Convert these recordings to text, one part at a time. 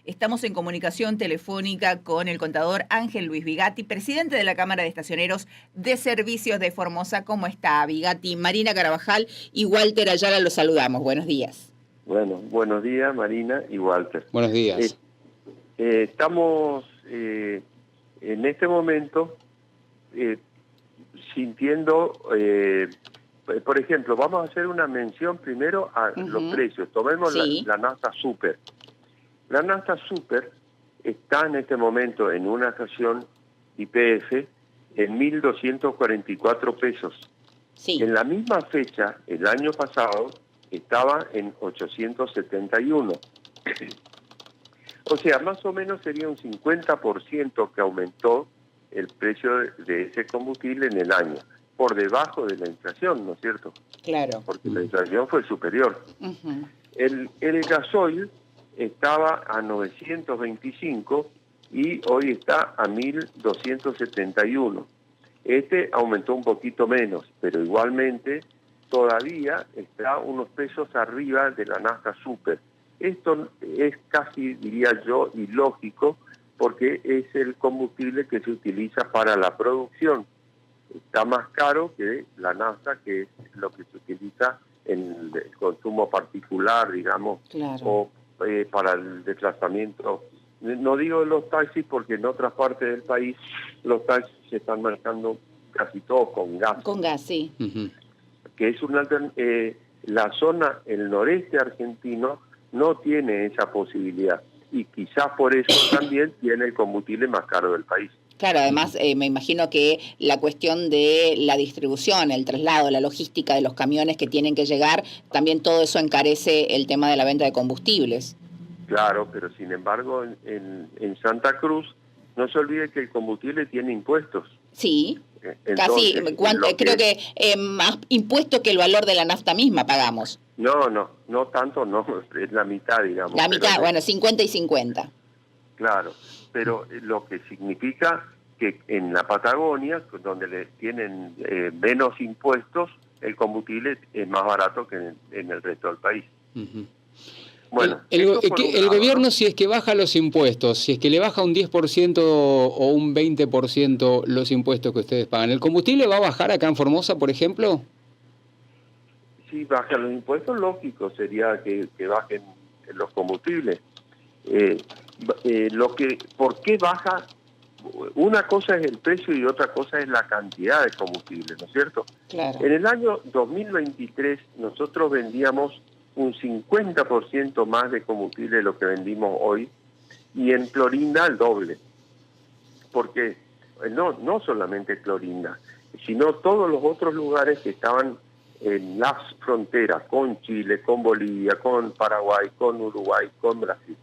Estamos en comunicación telefónica con el contador Ángel Luis Bigatti, presidente de la Cámara de Estacioneros de Servicios de Formosa. ¿Cómo está, Bigatti? Marina Carabajal y Walter Ayala los saludamos. Buenos días. Bueno, buenos días, Marina y Walter. Buenos días. Estamos en este momento sintiendo, por ejemplo, vamos a hacer una mención primero a los precios. Tomemos la nafta super. La nafta super está en este momento en una estación YPF en 1.244 pesos. Sí. En la misma fecha, el año pasado, estaba en 871. O sea, más o menos sería un 50% que aumentó el precio de ese combustible en el año, por debajo de la inflación, ¿no es cierto? Claro. Porque la inflación fue superior. El gasoil estaba a 925 y hoy está a 1.271. Este aumentó un poquito menos, pero igualmente todavía está unos pesos arriba de la nafta super. Esto es casi, diría yo, ilógico, porque es el combustible que se utiliza para la producción. Está más caro que la nafta, que es lo que se utiliza en el consumo particular, digamos, claro, o para el desplazamiento. No digo los taxis, porque en otras partes del país los taxis se están manejando casi todos con gas. Con gas, sí. Que es una la zona, el noreste argentino, no tiene esa posibilidad. Y quizás por eso también tiene el combustible más caro del país. Claro, además me imagino que la cuestión de la distribución, el traslado, la logística de los camiones que tienen que llegar, también todo eso encarece el tema de la venta de combustibles. Claro, pero sin embargo en Santa Cruz no se olvide que el combustible tiene impuestos. Sí, entonces, creo que más impuesto que el valor de la nafta misma pagamos. No tanto, no, es la mitad, digamos. La mitad, bueno, 50 y 50. Claro, pero lo que significa que en la Patagonia, donde le tienen menos impuestos, el combustible es más barato que en el resto del país. Bueno, el gobierno, si es que baja los impuestos, si es que le baja un 10% o un 20% los impuestos que ustedes pagan, ¿el combustible va a bajar acá en Formosa, por ejemplo? Si bajan los impuestos, lógico sería que bajen los combustibles. ¿Por qué baja? Una cosa es el precio y otra cosa es la cantidad de combustible, ¿no es cierto? Claro. En el año 2023 nosotros vendíamos un 50% más de combustible de lo que vendimos hoy, y en Clorinda el doble. Porque no solamente Clorinda, sino todos los otros lugares que estaban en las fronteras con Chile, con Bolivia, con Paraguay, con Uruguay, con Brasil.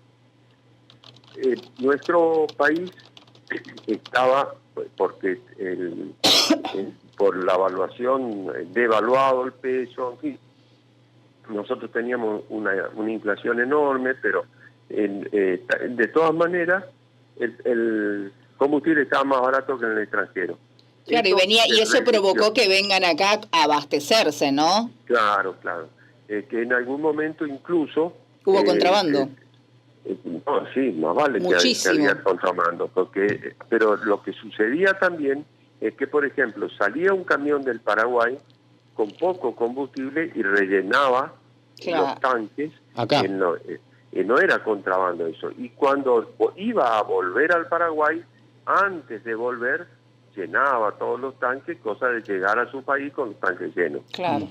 Nuestro país estaba, porque por la evaluación, devaluado el peso, en fin, nosotros teníamos una inflación enorme, pero de todas maneras el combustible estaba más barato que en el extranjero. Claro, y eso provocó que vengan acá a abastecerse, ¿no? Claro. Que en algún momento incluso... ¿Hubo contrabando? No, sí, más vale que había contrabando. Pero lo que sucedía también es que, por ejemplo, salía un camión del Paraguay con poco combustible y rellenaba los tanques. Acá. No era contrabando eso. Y cuando iba a volver al Paraguay, antes de volver, llenaba todos los tanques, cosa de llegar a su país con los tanques llenos. Claro.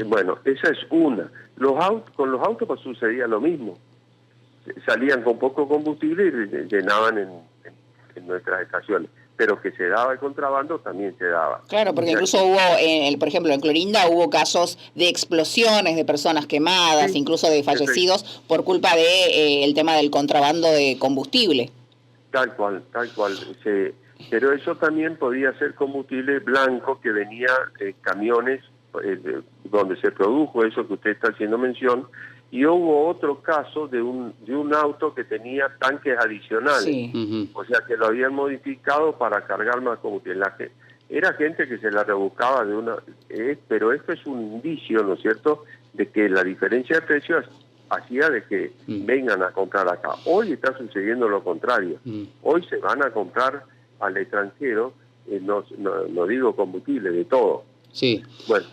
Bueno, esa es una. Con los autos pues sucedía lo mismo. Salían con poco combustible y llenaban en nuestras estaciones. Pero que se daba el contrabando también se daba. Claro, porque incluso hubo, por ejemplo, en Clorinda hubo casos de explosiones, de personas quemadas, sí, incluso de fallecidos por culpa de el tema del contrabando de combustible. Tal cual. Pero eso también podía ser combustible blanco que venía camiones donde se produjo eso que usted está haciendo mención, y hubo otro caso de un auto que tenía tanques adicionales, sí. O sea que lo habían modificado para cargar más combustible. Era gente que se la rebuscaba pero esto es un indicio, ¿no es cierto?, de que la diferencia de precios hacía de que vengan a comprar acá. Hoy está sucediendo lo contrario. Hoy se van a comprar al extranjero, no digo combustible, de todo. Sí. Bueno,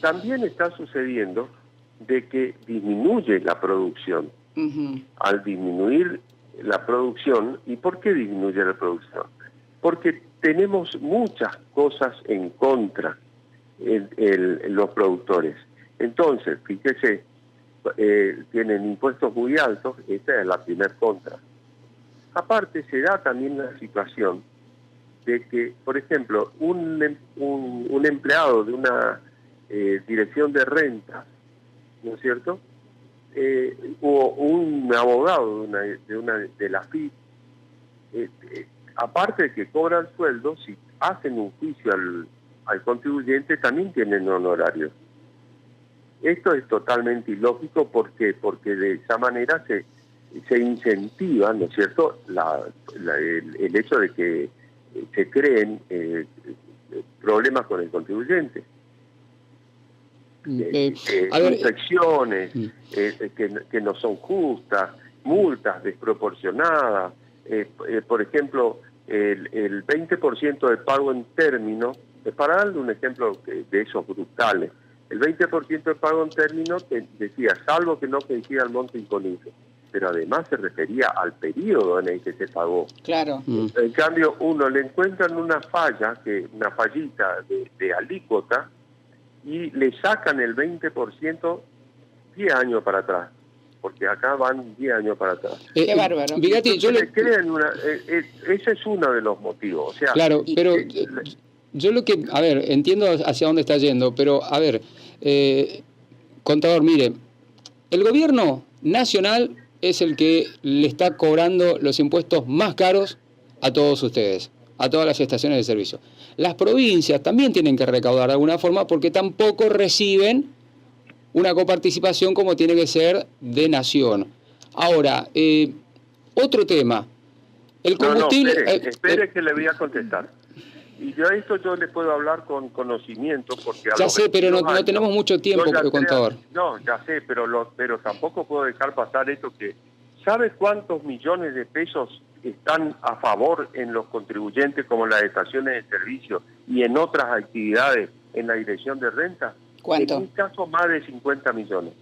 también está sucediendo de que disminuye la producción. Al disminuir la producción, ¿y por qué disminuye la producción? Porque tenemos muchas cosas en contra los productores. Entonces, fíjese, tienen impuestos muy altos, esa es la primer contra. Aparte, se da también la situación de que, por ejemplo, un empleado de una dirección de renta, ¿no es cierto?, o un abogado de la FIP, aparte de que cobran sueldo, si hacen un juicio al contribuyente, también tienen honorarios. Esto es totalmente ilógico. ¿Por qué? Porque de esa manera se incentiva, ¿no es cierto?, el hecho de que se creen problemas con el contribuyente. Infracciones que no son justas, multas desproporcionadas. Por ejemplo, el 20% de pago en término, para darle un ejemplo de esos brutales, el 20% de pago en término decía, salvo que no coincida el monto imponible, pero además se refería al periodo en el que se pagó. Claro. En cambio, uno le encuentran una fallita de alícuota y le sacan el 20% 10 años para atrás, porque acá van 10 años para atrás. Qué bárbaro. Vigatti, ese es uno de los motivos. O sea, claro, pero yo lo que, a ver, entiendo hacia dónde está yendo, pero a ver, contador, mire, el gobierno nacional es el que le está cobrando los impuestos más caros a todos ustedes, a todas las estaciones de servicio. Las provincias también tienen que recaudar de alguna forma porque tampoco reciben una coparticipación como tiene que ser de nación. Ahora, otro tema. El combustible... espere que le voy a contestar. Y yo a esto yo le puedo hablar con conocimiento porque... Ya sé, pero no tenemos mucho tiempo, contador. No, ya sé, pero tampoco puedo dejar pasar esto que... ¿Sabe cuántos millones de pesos están a favor en los contribuyentes como las estaciones de servicio y en otras actividades en la dirección de renta? ¿Cuánto? En un caso más de 50 millones.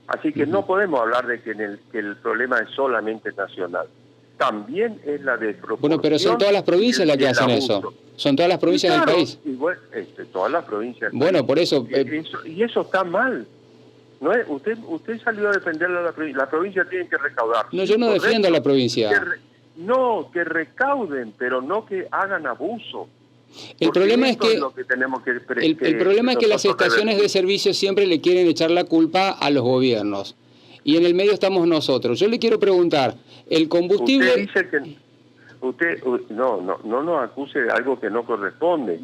Así que no podemos hablar de que el problema es solamente nacional. También es la desproporción. Bueno, pero son todas las provincias las que hacen eso. Son todas las provincias del país. Igual, todas las provincias. Bueno, por eso... Y eso está mal. ¿No es? Usted salió a defender a la provincia. La provincia tiene que recaudar. No, yo no defiendo a la provincia. Que recauden, pero no que hagan abuso. El problema es que, el problema es que las estaciones de servicio siempre le quieren echar la culpa a los gobiernos. Y en el medio estamos nosotros. Yo le quiero preguntar, el combustible... Usted dice que... Usted no nos acuse de algo que no corresponde.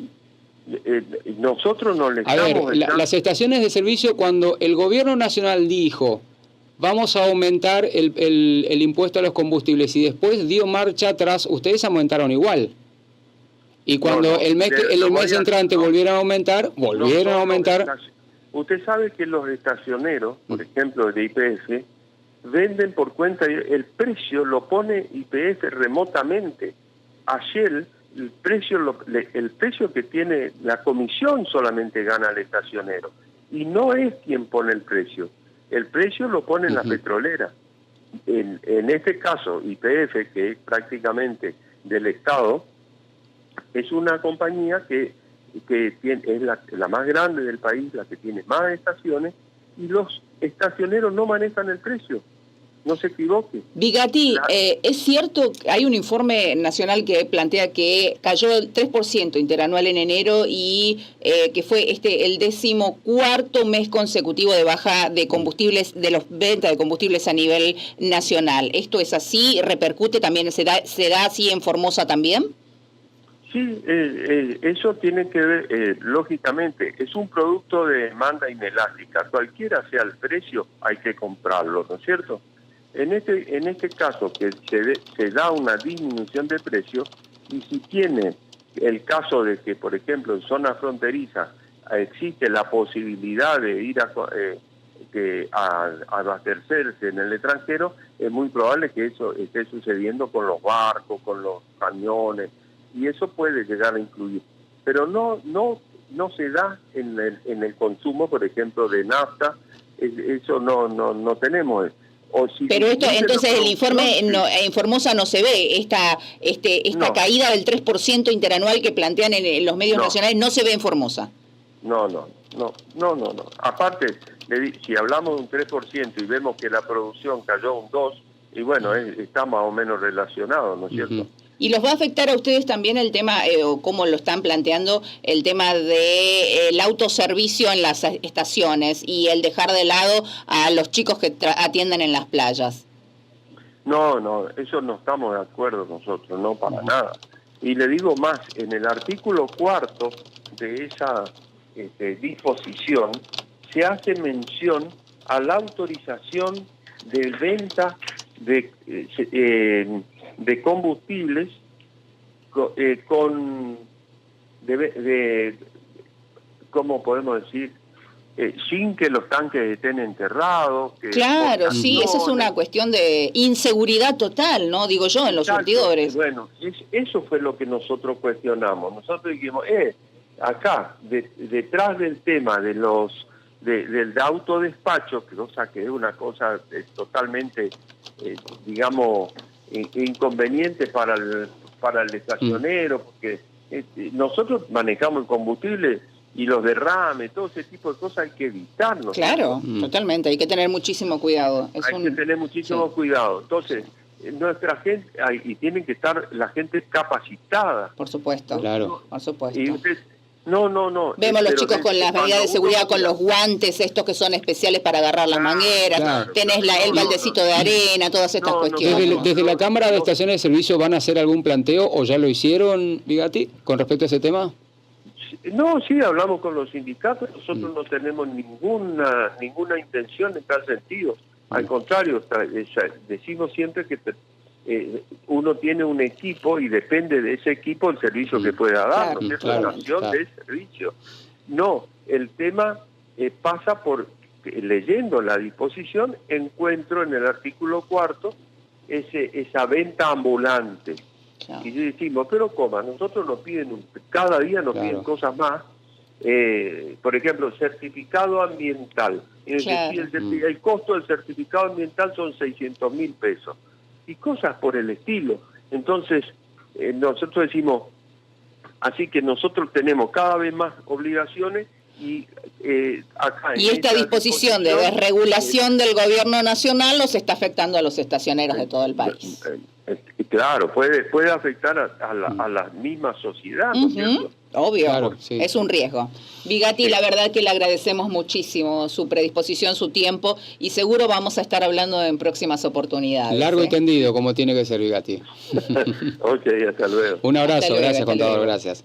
Nosotros no le estamos... A ver, las estaciones de servicio, cuando el gobierno nacional dijo vamos a aumentar el impuesto a los combustibles y después dio marcha atrás, ustedes aumentaron igual. Y cuando el mes entrante volvieron a aumentar, Usted sabe que los estacioneros, por ejemplo, de YPF, venden por cuenta, el precio lo pone YPF remotamente. Ayer el precio que tiene la comisión solamente gana el estacionero. Y no es quien pone el precio. El precio lo pone la petrolera. En este caso, YPF, que es prácticamente del Estado, es una compañía que es la más grande del país, la que tiene más estaciones, y los estacioneros no manejan el precio. No se equivoque. Vigatti, es cierto, hay un informe nacional que plantea que cayó el 3% interanual en enero y que fue el 14º mes consecutivo de baja de combustibles, de los ventas de combustibles a nivel nacional. ¿Esto es así? ¿Repercute también? ¿Se da así en Formosa también? Sí, eso tiene que ver, lógicamente, es un producto de demanda inelástica. Cualquiera sea el precio, hay que comprarlo, ¿no es cierto? En este caso, que se da una disminución de precio, y si tiene el caso de que, por ejemplo, en zonas fronterizas existe la posibilidad de ir abastecerse en el extranjero, es muy probable que eso esté sucediendo con los barcos, con los camiones, y eso puede llegar a incluir. Pero no se da en el consumo, por ejemplo, de nafta, eso no tenemos. Pero esto, entonces el informe en Formosa no se ve, esta caída del 3% interanual que plantean en los medios nacionales no se ve en Formosa. No. Aparte, si hablamos de un 3% y vemos que la producción cayó un 2%, y bueno, está más o menos relacionado, ¿no es cierto? ¿Y los va a afectar a ustedes también el tema, o cómo lo están planteando, el tema del autoservicio en las estaciones y el dejar de lado a los chicos que atienden en las playas? No, eso no estamos de acuerdo nosotros, no para nada. Y le digo más, en el artículo 4 de esa disposición se hace mención a la autorización de venta de combustibles ¿cómo podemos decir? Sin que los tanques estén enterrados. Claro, sí, esa es una cuestión de inseguridad total, ¿no? Digo yo, en los surtidores. Bueno, eso fue lo que nosotros cuestionamos. Nosotros dijimos, acá, detrás del tema de del autodespacho, que es una cosa totalmente, digamos, inconveniente para el estacionero, porque nosotros manejamos el combustible y los derrames, todo ese tipo de cosas hay que evitarlos. Claro, totalmente, hay que tener muchísimo cuidado. Hay que tener muchísimo cuidado. Entonces, nuestra gente, y tienen que estar la gente capacitada. Por supuesto, claro. Por supuesto. Y usted, no. Vemos los chicos con las medidas de seguridad, con los guantes, estos que son especiales para agarrar las mangueras, claro. Tenés el baldecito de arena, todas estas cuestiones. Desde la Cámara de Estaciones de Servicio, ¿van a hacer algún planteo o ya lo hicieron, Vigatti, con respecto a ese tema? No, sí, hablamos con los sindicatos, nosotros no tenemos ninguna intención en tal sentido. Al contrario, decimos siempre que uno tiene un equipo y depende de ese equipo el servicio que pueda dar, ¿no es cierto? Una acción de servicio. No, el tema pasa por, leyendo la disposición, encuentro en el artículo 4 esa venta ambulante. Y decimos, pero ¿cómo? Nosotros nos piden, cada día nos piden cosas más. Por ejemplo, certificado ambiental. El costo del certificado ambiental son 600.000 pesos. Y cosas por el estilo. Entonces, nosotros decimos, así que nosotros tenemos cada vez más obligaciones y acá... Y esta disposición de desregulación del gobierno nacional los está afectando a los estacioneros de todo el país. Claro, puede afectar a la misma sociedad, ¿no es cierto? Obvio, claro, es un riesgo. Vigatti, la verdad que le agradecemos muchísimo su predisposición, su tiempo, y seguro vamos a estar hablando en próximas oportunidades. Largo y tendido, como tiene que ser, Vigatti. Ok, hasta luego. Un abrazo, gracias, contador, gracias.